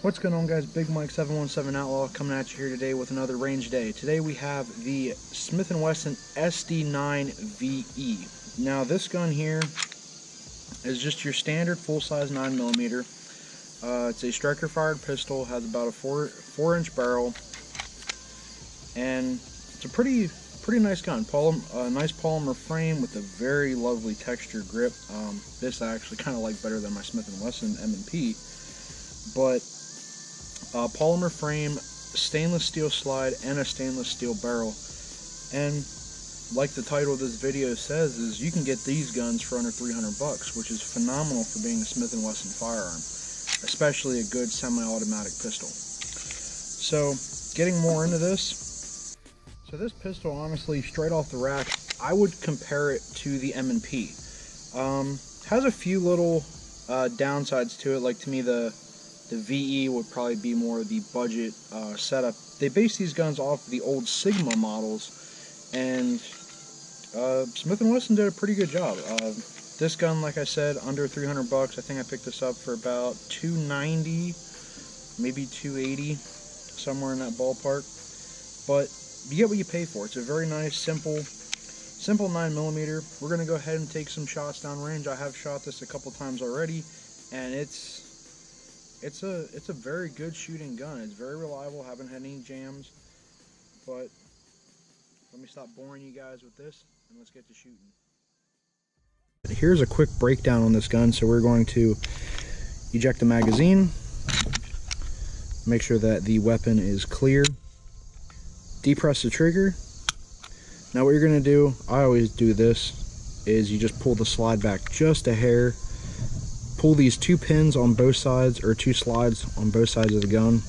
What's going on, guys? Big Mike 717 Outlaw coming at you here today with another range day. Today we have the Smith & Wesson SD9VE. Now this gun here is just your standard full-size 9mm. It's a striker-fired pistol, has about a 4-inch barrel, and it's a pretty nice gun. Nice polymer frame with a very lovely texture grip. This I actually kind of like better than my Smith & Wesson M&P, but polymer frame, stainless steel slide, and a stainless steel barrel. And like the title of this video says, is you can get these guns for under 300 bucks, which is phenomenal for being a Smith & Wesson firearm, especially a good semi-automatic pistol. So getting more into this, so this pistol, honestly, straight off the rack, I would compare it to the M&P. Has a few little downsides to it. Like, to me, the VE would probably be more the budget setup. They base these guns off the old Sigma models, and Smith & Wesson did a pretty good job. This gun, like I said, under 300 bucks. I think I picked this up for about $290, maybe $280, somewhere in that ballpark. But you get what you pay for. It's a very nice, simple 9mm. We're gonna go ahead and take some shots downrange. I have shot this a couple times already, and it's a very good shooting gun. It's very reliable. Haven't had any jams. But let me stop boring you guys with this, and let's get to shooting. Here's a quick breakdown on this gun. So we're going to eject the magazine, make sure that the weapon is clear, depress the trigger. Now what you're going to do, I always do this, is you just pull the slide back just a hair. Pull these two pins on both sides, or two slides on both sides of the gun,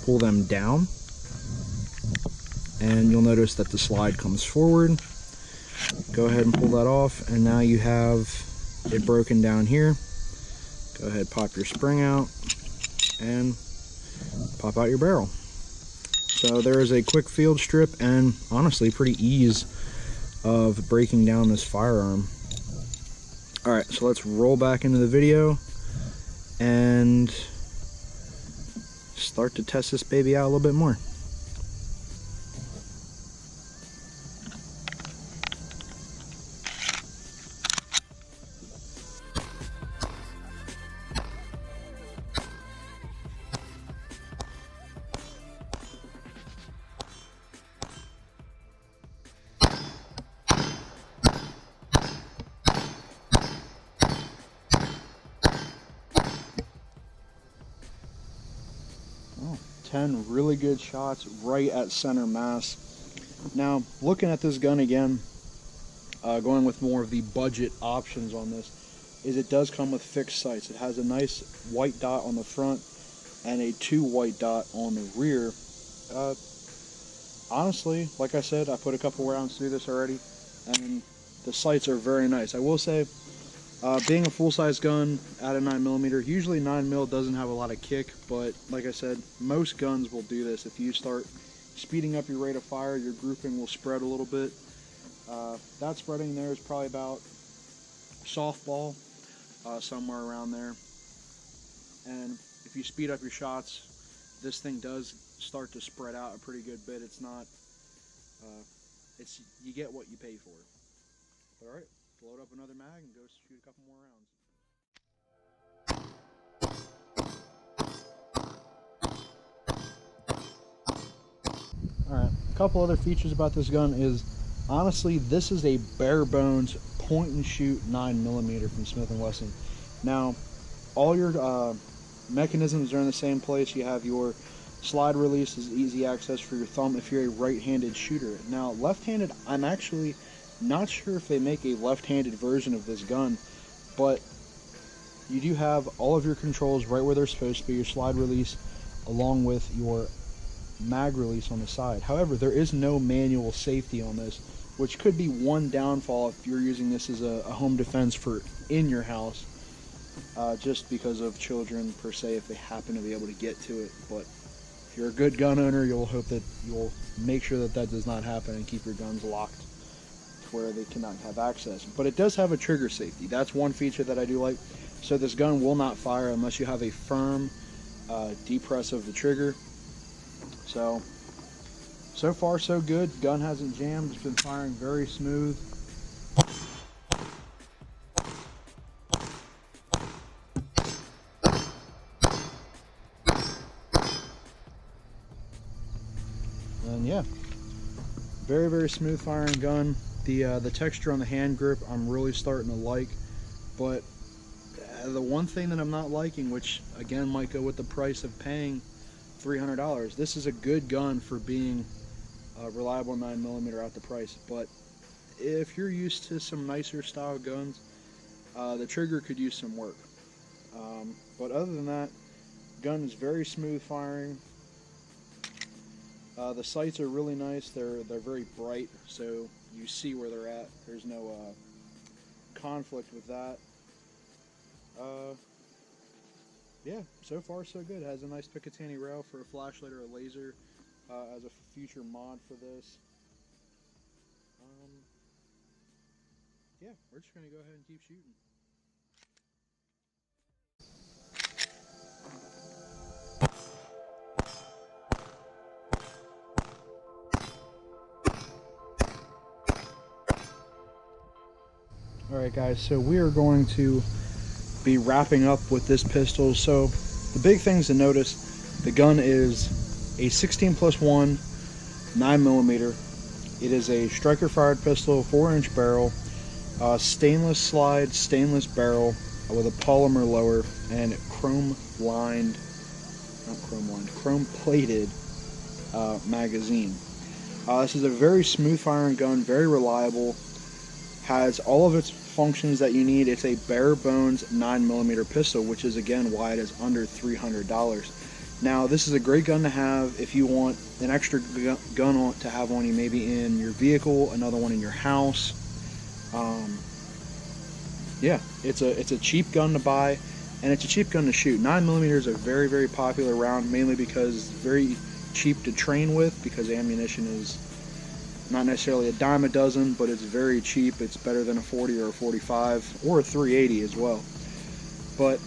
pull them down, and you'll notice that the slide comes forward. Go ahead and pull that off, and now you have it broken down here. Go ahead, pop your spring out, and pop out your barrel. So there is a quick field strip, and honestly pretty ease of breaking down this firearm. Alright, so let's roll back into the video and start to test this baby out a little bit more. Oh, 10 really good shots right at center mass. Now, looking at this gun again, going with more of the budget options on this, is it does come with fixed sights. It has a nice white dot on the front and a 2 white dot on the rear. Honestly, like I said, I put a couple rounds through this already, and the sights are very nice. I will say, being a full-size gun at a 9mm, usually 9mm doesn't have a lot of kick, but like I said, most guns will do this. If you start speeding up your rate of fire, your grouping will spread a little bit. That spreading there is probably about softball, somewhere around there. And if you speed up your shots, this thing does start to spread out a pretty good bit. It's not, you get what you pay for. All right. Load up another mag and go shoot a couple more rounds. Alright, a couple other features about this gun is, honestly, this is a bare bones point and shoot 9mm from Smith & Wesson. Now, all your mechanisms are in the same place. You have your slide release, is easy access for your thumb if you're a right-handed shooter. Now, left-handed, I'm actually not sure if they make a left-handed version of this gun, but you do have all of your controls right where they're supposed to be, your slide release along with your mag release on the side. However, there is no manual safety on this, which could be one downfall if you're using this as a home defense for in your house, just because of children per se, if they happen to be able to get to it. But if you're a good gun owner, you'll hope that you'll make sure that that does not happen and keep your guns locked where they cannot have access. But it does have a trigger safety. That's one feature that I do like. So this gun will not fire unless you have a firm depress of the trigger. So far so good. Gun hasn't jammed. It's been firing very smooth. And yeah, very smooth firing gun. The texture on the hand grip I'm really starting to like, but the one thing that I'm not liking, which again might go with the price of paying $300, this is a good gun for being a reliable 9mm at the price, but if you're used to some nicer style guns, the trigger could use some work. But other than that, gun is very smooth firing. The sights are really nice. They're very bright, so you see where they're at. There's no conflict with that. Yeah, so far so good. It has a nice Picatinny rail for a flashlight or a laser as a future mod for this. Yeah, we're just going to go ahead and keep shooting. Alright guys, so we are going to be wrapping up with this pistol. So the big things to notice, the gun is a 16+1 9mm. It is a striker fired pistol, 4-inch barrel, stainless slide, stainless barrel with a polymer lower, and chrome plated magazine. This is a very smooth firing gun, very reliable, has all of its functions that you need. It's a bare bones 9mm pistol, which is again why it is under $300. Now this is a great gun to have if you want an extra gun to have on you, maybe in your vehicle, another one in your house. Yeah, it's a cheap gun to buy, and it's a cheap gun to shoot. 9mm is a very popular round, mainly because it's very cheap to train with, because ammunition is not necessarily a dime a dozen, but it's very cheap. It's better than a 40 or a 45 or a 380 as well. But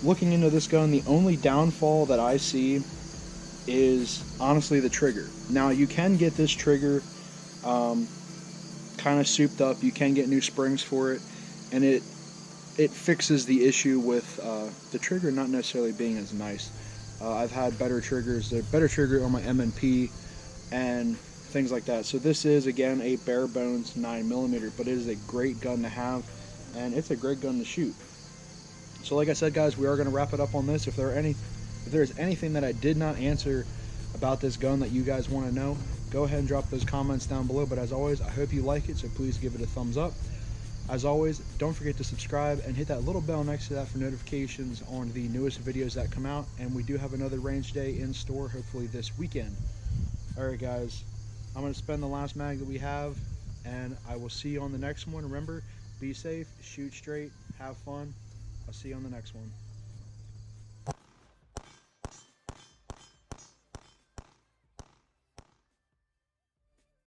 looking into this gun, the only downfall that I see is honestly the trigger. Now you can get this trigger kind of souped up. You can get new springs for it, and it fixes the issue with the trigger not necessarily being as nice. I've had better triggers, the better trigger on my M&P and things like that. So this is again a bare bones 9mm, but it is a great gun to have, and it's a great gun to shoot. So like I said guys, we are going to wrap it up on this. If there's anything that I did not answer about this gun that you guys want to know, go ahead and drop those comments down below. But as always, I hope you like it, so please give it a thumbs up. As always, don't forget to subscribe and hit that little bell next to that for notifications on the newest videos that come out. And we do have another range day in store, hopefully this weekend. Alright guys, I'm going to spend the last mag that we have, and I will see you on the next one. Remember, be safe, shoot straight, have fun. I'll see you on the next one.